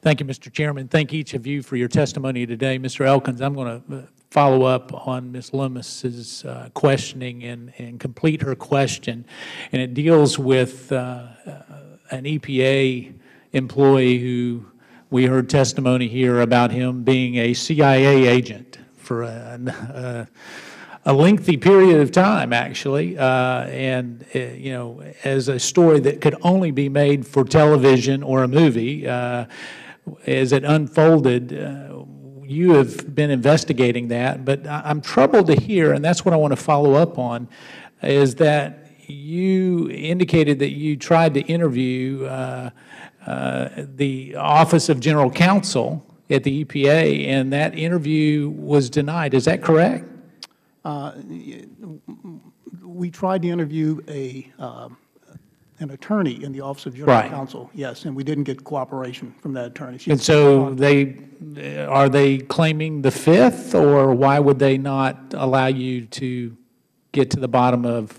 Thank you, Mr. Chairman. Thank each of you for your testimony today. Mr. Elkins, I'm going to follow up on Ms. Loomis's questioning and complete her question. And it deals with an EPA employee who we heard testimony here about him being a CIA agent for a lengthy period of time, actually, you know, as a story that could only be made for television or a movie. As it unfolded, you have been investigating that, but I'm troubled to hear, and that's what I want to follow up on, is that you indicated that you tried to interview the Office of General Counsel at the EPA, and that interview was denied. Is that correct? We tried to interview an attorney in the Office of General Counsel, yes, and we didn't get cooperation from that attorney. And so are they claiming the Fifth, or why would they not allow you to get to the bottom of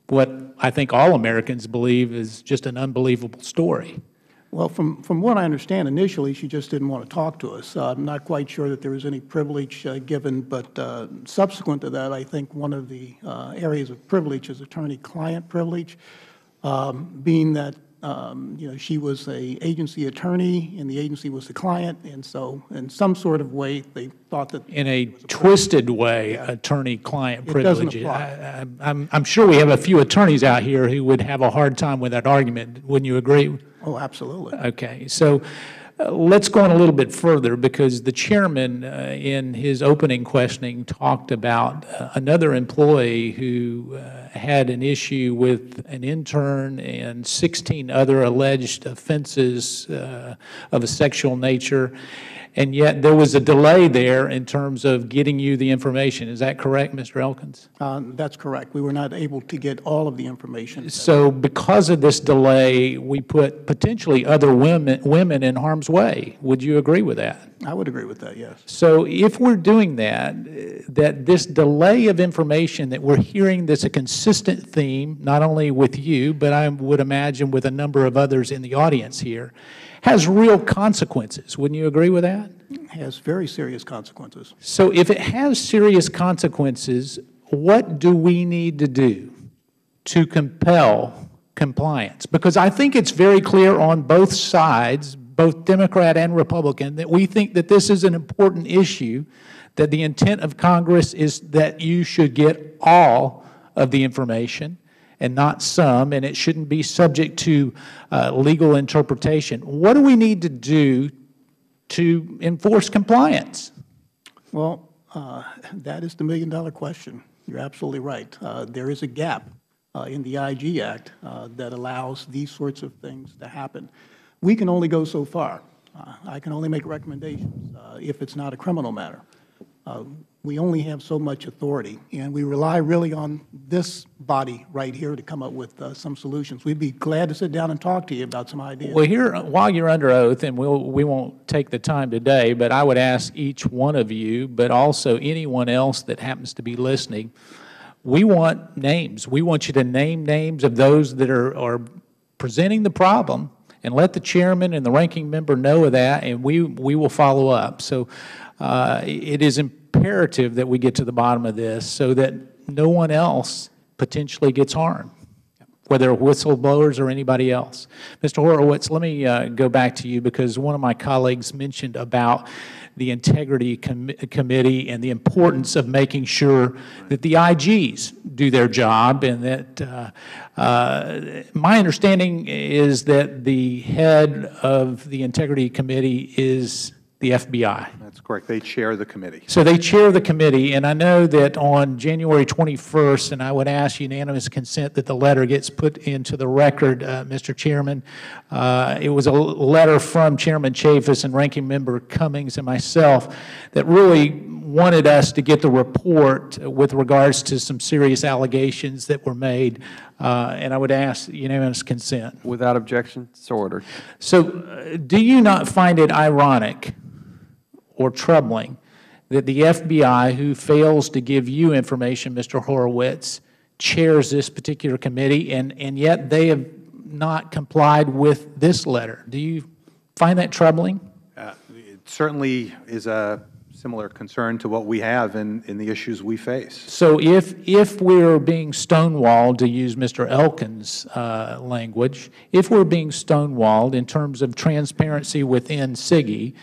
what I think all Americans believe is just an unbelievable story? Well, from what I understand, initially she just didn't want to talk to us. I'm not quite sure that there was any privilege given, but subsequent to that, I think one of the areas of privilege is attorney-client privilege, being that you know, she was an agency attorney and the agency was the client, and so in some sort of way they thought that in a twisted way, attorney-client privilege. It doesn't apply. I'm sure we have a few attorneys out here who would have a hard time with that argument. Wouldn't you agree? Oh, absolutely. Okay, so let's go on a little bit further, because the chairman in his opening questioning talked about another employee who had an issue with an intern and 16 other alleged offenses of a sexual nature, and yet there was a delay there in terms of getting you the information. Is that correct, Mr. Elkins? That's correct. We were not able to get all of the information. So because of this delay, we put potentially other women in harm's way. Would you agree with that? I would agree with that, yes. So if we're doing that, that this delay of information that we're hearing that's a consistent theme, not only with you, but I would imagine with a number of others in the audience here, has real consequences. Wouldn't you agree with that? It has very serious consequences. So if it has serious consequences, what do we need to do to compel compliance? Because I think it's very clear on both sides, both Democrat and Republican, that we think that this is an important issue, that the intent of Congress is that you should get all of the information and not some, and it shouldn't be subject to legal interpretation. What do we need to do to enforce compliance? Well, that is the million-dollar question. You're absolutely right. There is a gap in the IG Act that allows these sorts of things to happen. We can only go so far. I can only make recommendations if it's not a criminal matter. We only have so much authority, and we rely really on this body right here to come up with some solutions. We'd be glad to sit down and talk to you about some ideas. Well, here, while you're under oath, and we won't take the time today, but I would ask each one of you, but also anyone else that happens to be listening, we want names. We want you to name names of those that are presenting the problem, and let the chairman and the ranking member know of that, and we will follow up. So it is imperative that we get to the bottom of this so that no one else potentially gets harmed, whether whistleblowers or anybody else. Mr. Horowitz, let me go back to you, because one of my colleagues mentioned about the Integrity Committee and the importance of making sure that the IGs do their job, and that my understanding is that the head of the Integrity Committee is the FBI. That's correct. They chair the committee. So they chair the committee, and I know that on January 21st, and I would ask unanimous consent that the letter gets put into the record, Mr. Chairman. It was a letter from Chairman Chaffetz and Ranking Member Cummings and myself that really wanted us to get the report with regards to some serious allegations that were made, and I would ask unanimous consent. Without objection, so ordered. So do you not find it ironic or troubling that the FBI, who fails to give you information, Mr. Horowitz, chairs this particular committee, and yet they have not complied with this letter? Do you find that troubling? certainly is a similar concern to what we have in the issues we face. So if we're being stonewalled, to use Mr. Elkins' language, if we're being stonewalled in terms of transparency within SIGI,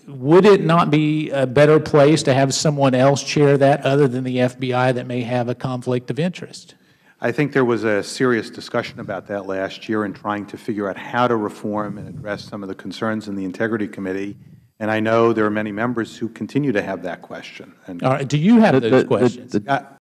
would it not be a better place to have someone else chair that other than the FBI that may have a conflict of interest? I think there was a serious discussion about that last year in trying to figure out how to reform and address some of the concerns in the Integrity Committee. And I know there are many members who continue to have that question. And All right, do you have those questions?